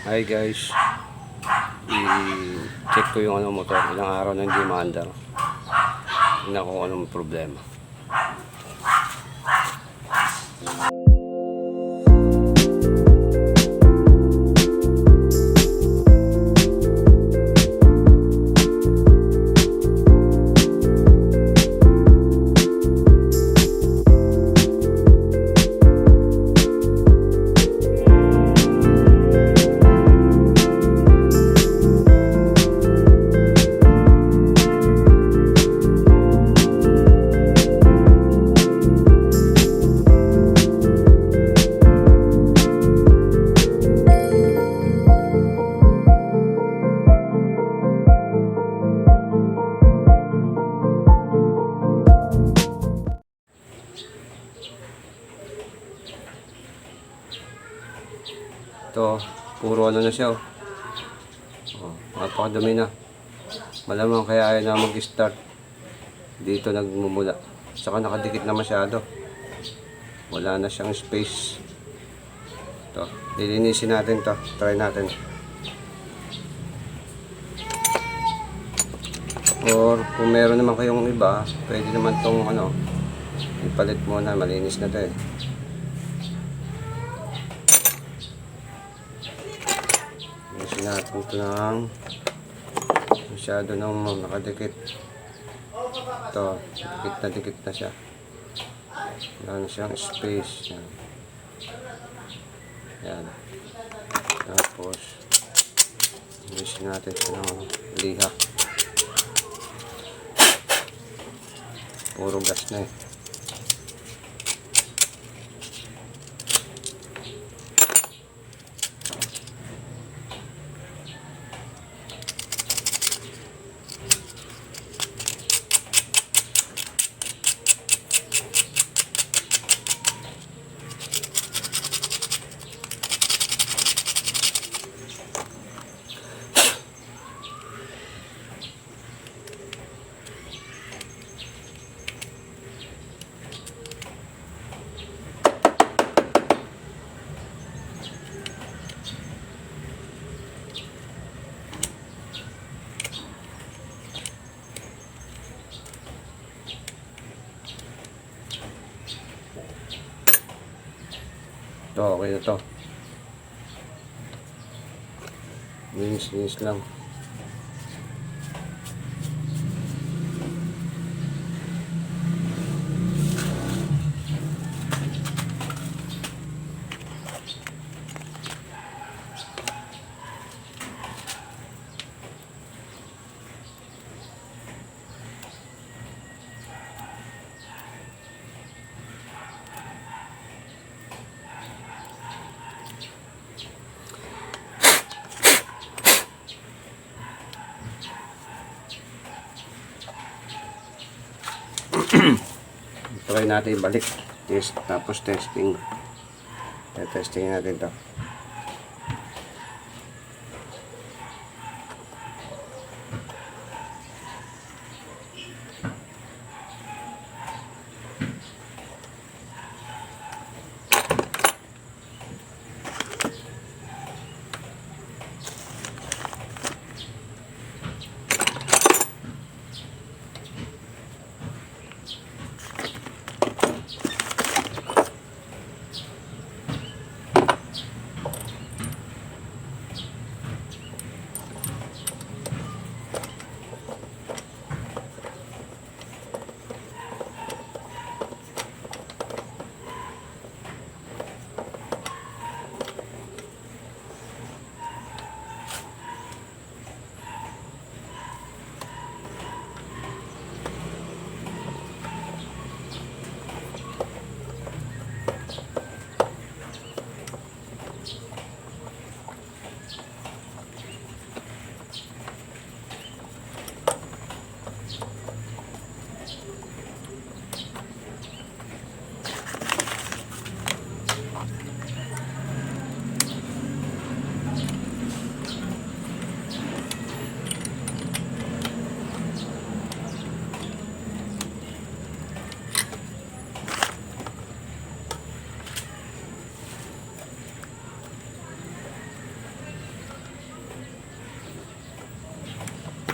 Hi guys, i-check ko yung motor, ilang araw na hindi umandar. Tingnan ko kung anong problema. Ito, puro ano na siya. Napakadumi na. Malamang kaya ayaw na mag-start. Dito nagmumula. Saka nakadikit na masyado. Wala na siyang space. Ito, lilinisin natin to. Try natin. Or kung meron naman kayong iba, pwede naman tong ipalit muna. Malinis na to eh. Natin ito ng masyado nang nakadikit. Ito, dikit na siya. Wala na siyang space. Yan. Yan. Tapos ilisin natin ito ng liha. Puro gas na eh. Ito, okay na to. Linis lang. Try natin balik. Test, tapos testing. Testing natin to.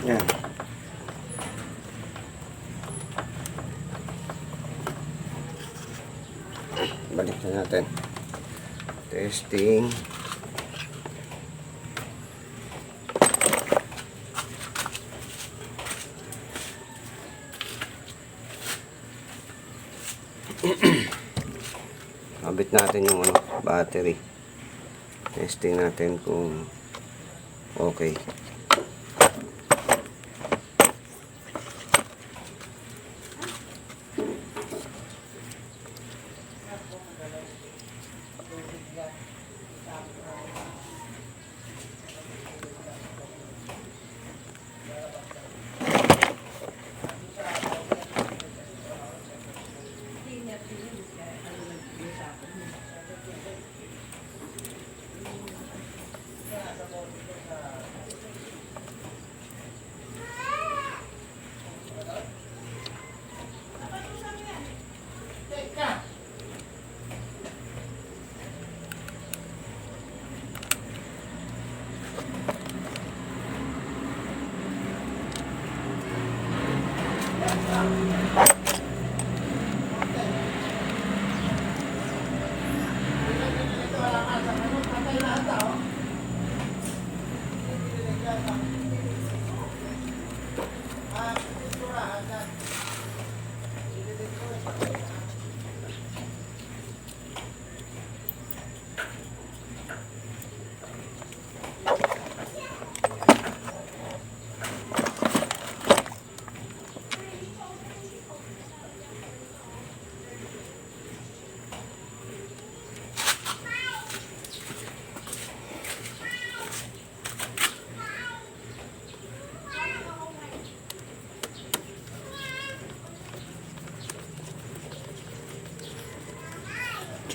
Yan. Balik na natin. Testing. Kabit natin yung battery. Testing natin kung okay.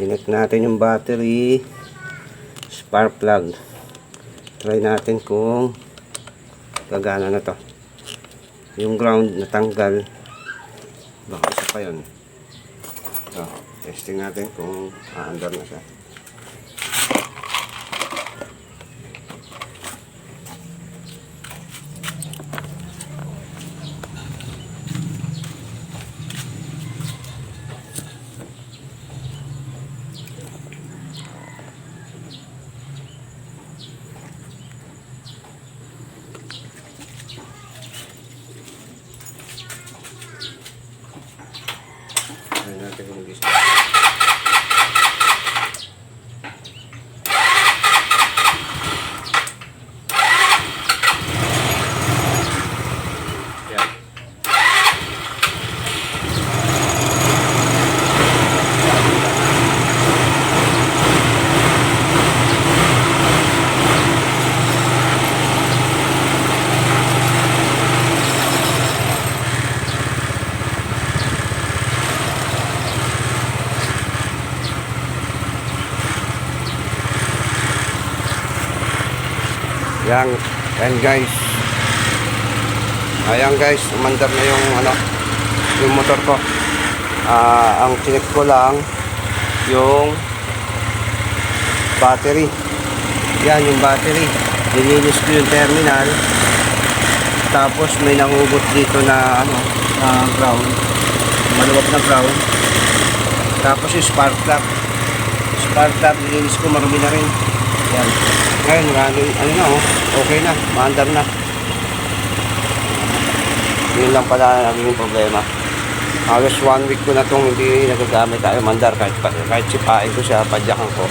Connect natin yung battery, spark plug. Try natin kung gagana na to. Yung ground natanggal, baka isa pa yun. So, testing natin kung aandar na siya. Natin kung mag-start. Yan guys. Ayan guys, umandar na yung motor ko. Ang check ko lang yung battery. Yan yung battery. Nilinis ko yung terminal. Tapos may nangugot dito na ground. Maluwag na ground. Tapos yung spark plug. Spark plug nilinis ko, marumi na rin. Yan. Ngayon, okay na, maandar na. Yun lang pala naging problema. Halos 1 week ko na itong hindi nagagamit tayo mandar. Kahit sipain ko siya, padyakan ko.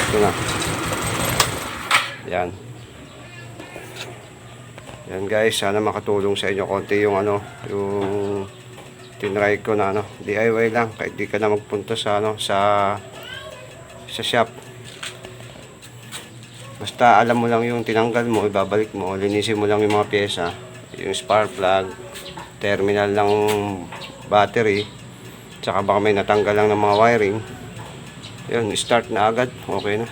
Ito na. Yan. Yan guys, sana makatulong sa inyo konti yung yung tinry ko na DIY lang. Kahit di ka na magpunta sa sa shop. Basta alam mo lang yung tinanggal mo, ibabalik mo, linisin mo lang yung mga pyesa, yung spark plug, terminal ng battery, tsaka baka may natanggal lang ng mga wiring. Yun, start na agad, okay na.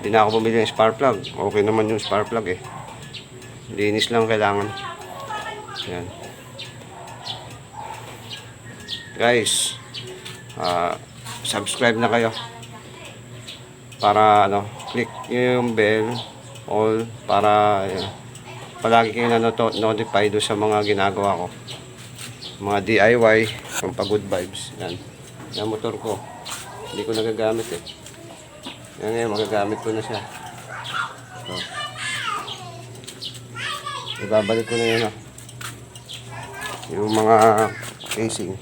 Hindi na ako bumili ng spark plug, okay naman yung spark plug eh. Linis lang kailangan. Yan. Guys, subscribe na kayo. Para click yung bell all para palagi kayo na-notify doon sa mga ginagawa ko. Mga DIY, pampag-good vibes. Yan. Yung motor ko. Hindi ko nagagamit eh. Yan ngayon, magagamit ko na siya. So, ibabalik ko na yun yung mga casing.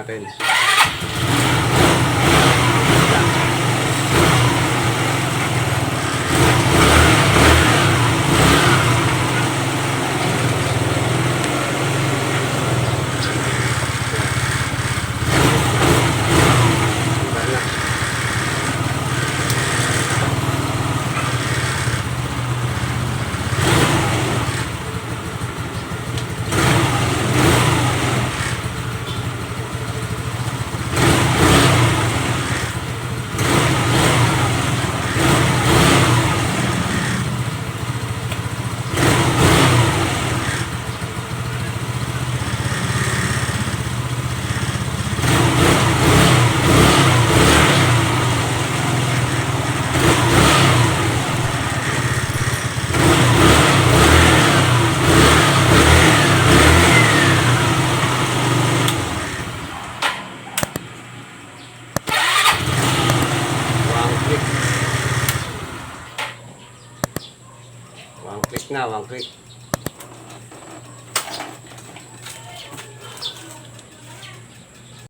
natin. One click na, one click.